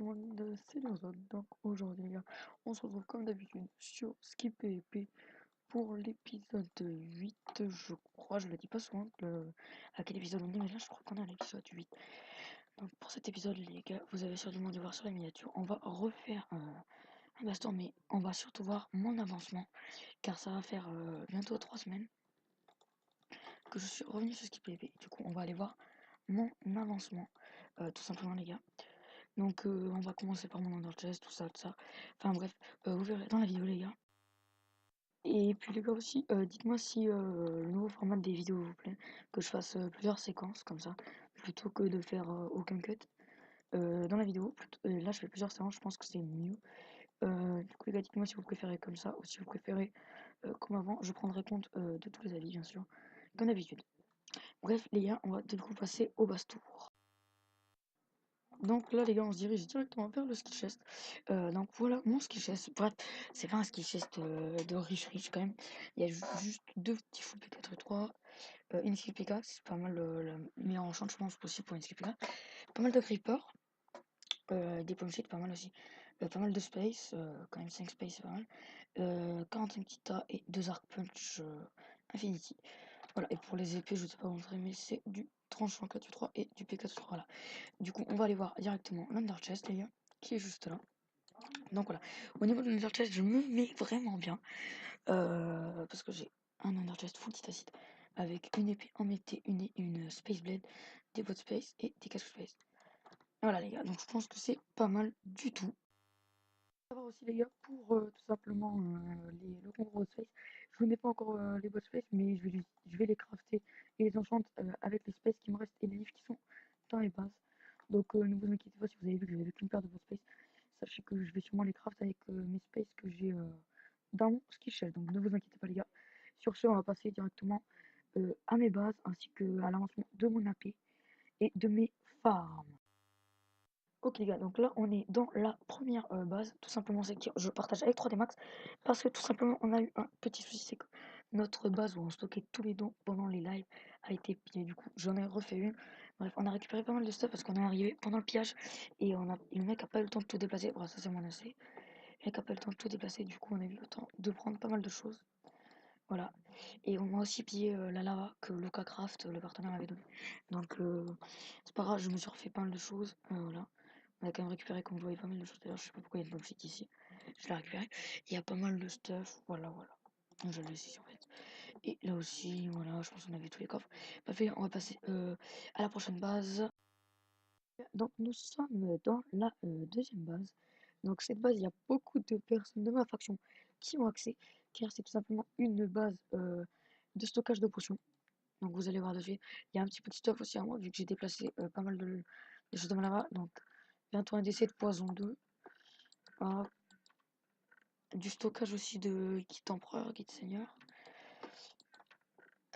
tout le monde, c'est Léozone. Donc aujourd'hui les gars, on se retrouve comme d'habitude sur Skip PvP pour l'épisode 8, je crois, je le dis pas souvent à quel épisode on est, mais là je crois qu'on est à l'épisode 8. Donc pour cet épisode les gars, vous avez sûrement dû voir sur la miniature, on va refaire un baston, mais on va surtout voir mon avancement, car ça va faire bientôt 3 semaines que je suis revenu sur Skip PvP. Du coup on va aller voir mon avancement, tout simplement les gars. Donc on va commencer par mon under chest, tout ça, tout ça. Enfin bref, vous verrez dans la vidéo les gars. Et puis les gars aussi, dites-moi si le nouveau format des vidéos vous plaît, que je fasse plusieurs séquences comme ça, plutôt que de faire aucun cut dans la vidéo. Là je fais plusieurs séances, je pense que c'est mieux. Du coup les gars, dites-moi si vous préférez comme ça ou si vous préférez comme avant. Je prendrai compte de tous les avis bien sûr, comme d'habitude. Bref les gars, on va du coup passer au basse-tour. Donc là les gars, on se dirige directement vers le ski chest. Donc voilà mon ski chest. Bref, c'est pas un ski chest de riche quand même. Il y a juste deux petits full PK3, une skill PK, c'est pas mal le meilleur enchant je pense possible pour une skill PK. Pas mal de creeper, des pommes pas mal aussi. Pas mal de space, quand même 5 space c'est pas mal. 45 Tita et 2 arc punch infinity. Voilà, et pour les épées, je sais pas vous montrer, mais c'est du tranchant 4-3 et du P4-3. Voilà. Du coup, on va aller voir directement l'Under Chest, les gars, qui est juste là. Donc voilà, au niveau de l'Under Chest, je me mets vraiment bien. Parce que j'ai un Under Chest full titacite avec une épée en mété, une Space Blade, des bots space et des casques space. Voilà les gars, donc je pense que c'est pas mal du tout. Savoir aussi les gars pour tout simplement le concours de space. Je vous mets pas encore les bots space, mais je vais les crafter et les enchante avec les space qui me restent et les livres qui sont dans les bases. Donc ne vous inquiétez pas si vous avez vu que j'avais qu'une paire de bots space. Sachez que je vais sûrement les craft avec mes space que j'ai dans mon skill shell. Donc ne vous inquiétez pas les gars. Sur ce, on va passer directement à mes bases ainsi que à l'avancement de mon AP et de mes farms. Ok les gars, donc là on est dans la première base, tout simplement c'est que je partage avec 3D Max parce que tout simplement on a eu un petit souci, c'est que notre base où on stockait tous les dons pendant les lives a été pillée, du coup j'en ai refait une. Bref, on a récupéré pas mal de stuff parce qu'on est arrivé pendant le pillage et le mec a pas eu le temps de tout déplacer. Bon, ça c'est mon AC, le mec a pas eu le temps de tout déplacer, du coup on a eu le temps de prendre pas mal de choses. Voilà, et on m'a aussi pillé la lava que Luca Craft, le partenaire, m'avait donné. Donc c'est pas grave, je me suis refait pas mal de choses, voilà. On a quand même récupéré, comme vous voyez, pas mal de choses. D'ailleurs, je sais pas pourquoi il y a une bombshit ici. Je l'ai récupéré. Il y a pas mal de stuff. Voilà, voilà. Je l'ai ici en fait. Et là aussi, voilà, je pense qu'on avait tous les coffres. Parfait, on va passer à la prochaine base. Donc, nous sommes dans la deuxième base. Donc, cette base, il y a beaucoup de personnes de ma faction qui ont accès, car c'est tout simplement une base de stockage de potions. Donc, vous allez voir dessus. Il y a un petit peu de stuff aussi à moi, vu que j'ai déplacé pas mal de choses de ma lava. Donc, bientôt un décès de poison 2. Hop. Du stockage aussi de kit empereur, kit seigneur.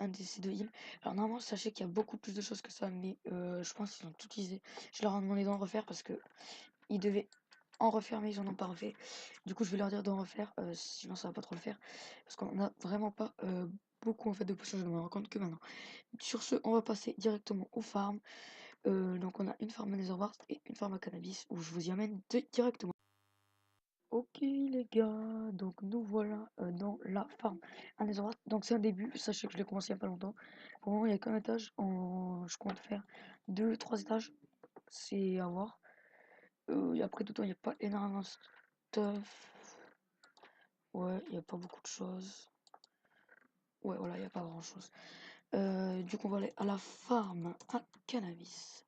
Un décès de heal. Alors normalement sachez qu'il y a beaucoup plus de choses que ça, mais je pense qu'ils ont tout utilisé. Je leur ai demandé d'en refaire parce que ils devaient en refaire mais ils en ont pas refait. Du coup je vais leur dire d'en refaire, sinon ça va pas trop le faire. Parce qu'on a vraiment pas beaucoup en fait de potions, je me rends compte que maintenant. Sur ce, on va passer directement aux farms. Donc on a une farm à Netherwart et une farm à cannabis où je vous y amène directement. Ok les gars, donc nous voilà dans la farm à Netherwart. Donc c'est un début, sachez que je l'ai commencé il n'y a pas longtemps. Pour le moment il n'y a qu'un étage, je compte faire 2-3 étages, c'est à voir. Et après tout le temps il n'y a pas énormément de stuff. Ouais, il n'y a pas beaucoup de choses. Ouais voilà, il n'y a pas grand chose. Du coup on va aller à la farm à cannabis.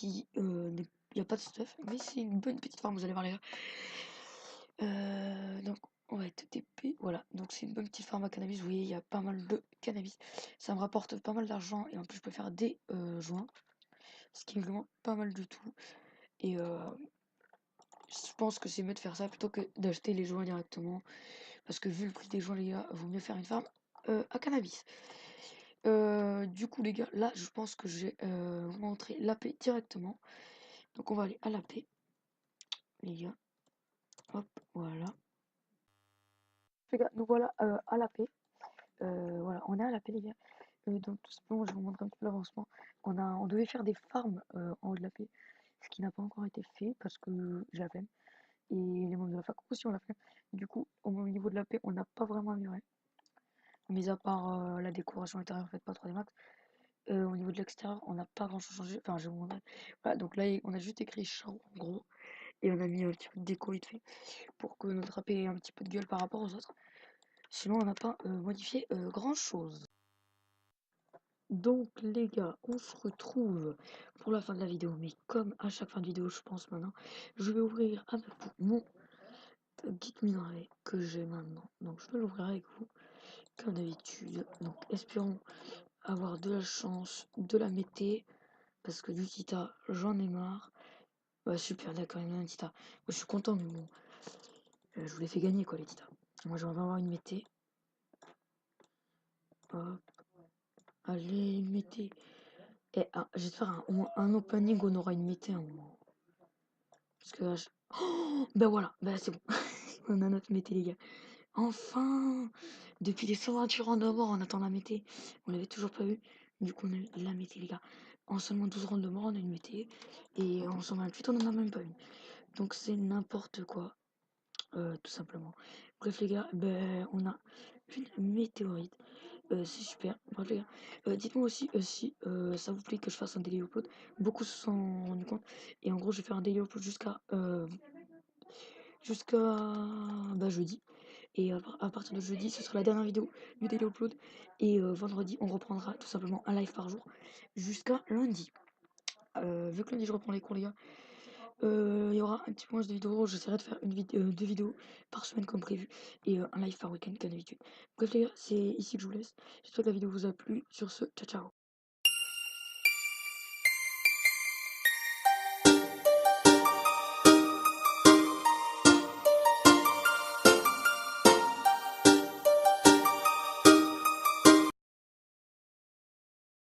Il n'y a pas de stuff, mais c'est une bonne petite farm, vous allez voir les gars. Donc on va être TP, voilà, donc c'est une bonne petite farm à cannabis, vous voyez il y a pas mal de cannabis, ça me rapporte pas mal d'argent et en plus je peux faire des joints, ce qui est vraiment pas mal du tout, et je pense que c'est mieux de faire ça plutôt que d'acheter les joints directement, parce que vu le prix des joints les gars, vaut mieux faire une farm à cannabis. Du coup les gars, là je pense que je vais vous montrer l'AP directement, donc on va aller à l'AP les gars, hop, voilà. Les gars, nous voilà à la paix. Voilà, on est à la paix, les gars. Donc, tout simplement, je vais vous montrer un petit peu l'avancement. On devait faire des farms en haut de la paix. ce qui n'a pas encore été fait parce que j'ai la flemme. Et les membres de la fac aussi ont la flemme. Du coup, au niveau de la paix, on n'a pas vraiment amélioré. Mis à part la décoration intérieure faite par 3D Max. Au niveau de l'extérieur, on n'a pas grand chose changé. Enfin, je vais vous montrer. Voilà, donc là, on a juste écrit Charo en gros. Et on a mis un petit peu de déco vite fait pour que notre AP ait un petit peu de gueule par rapport aux autres. Sinon, on n'a pas modifié grand chose. Donc les gars, on se retrouve pour la fin de la vidéo. Mais comme à chaque fin de vidéo, je pense maintenant, je vais ouvrir avec vous mon guide minerai que j'ai maintenant. Donc je vais l'ouvrir avec vous, comme d'habitude. Donc espérons avoir de la chance, de la mété, parce que du Tita, j'en ai marre. Bah super, d'accord, il y en a un Tita. Moi, je suis content, mais bon, je vous l'ai fait gagner quoi les Tita. Moi j'en vais avoir une mété. Hop, allez, une mété. Et j'espère au moins un opening, on aura une mété à un moment. Parce que là, oh, ben voilà, ben c'est bon. On a notre mété, les gars. Enfin! Depuis les 128 rounds de mort, on attend la mété. On l'avait toujours pas eu. Du coup, on a eu la mété, les gars. En seulement 12 rounds de mort, on a une mété. Et en 128, on en a même pas une. Donc, c'est n'importe quoi. Tout simplement. Bref, les gars, ben, on a une météorite. C'est super. Bref, les gars, dites-moi aussi si ça vous plaît que je fasse un daily upload. Beaucoup se sont rendus compte. Et en gros, je vais faire un daily upload jusqu'à bah, jeudi. Et à partir de jeudi, ce sera la dernière vidéo du daily upload. Et vendredi, on reprendra tout simplement un live par jour jusqu'à lundi. Vu que lundi, je reprends les cours, les gars, il y aura un petit peu moins de vidéos. J'essaierai de faire deux vidéos par semaine comme prévu. Et un live par week-end comme d'habitude. Bref, les gars, c'est ici que je vous laisse. J'espère que la vidéo vous a plu. Sur ce, ciao ciao.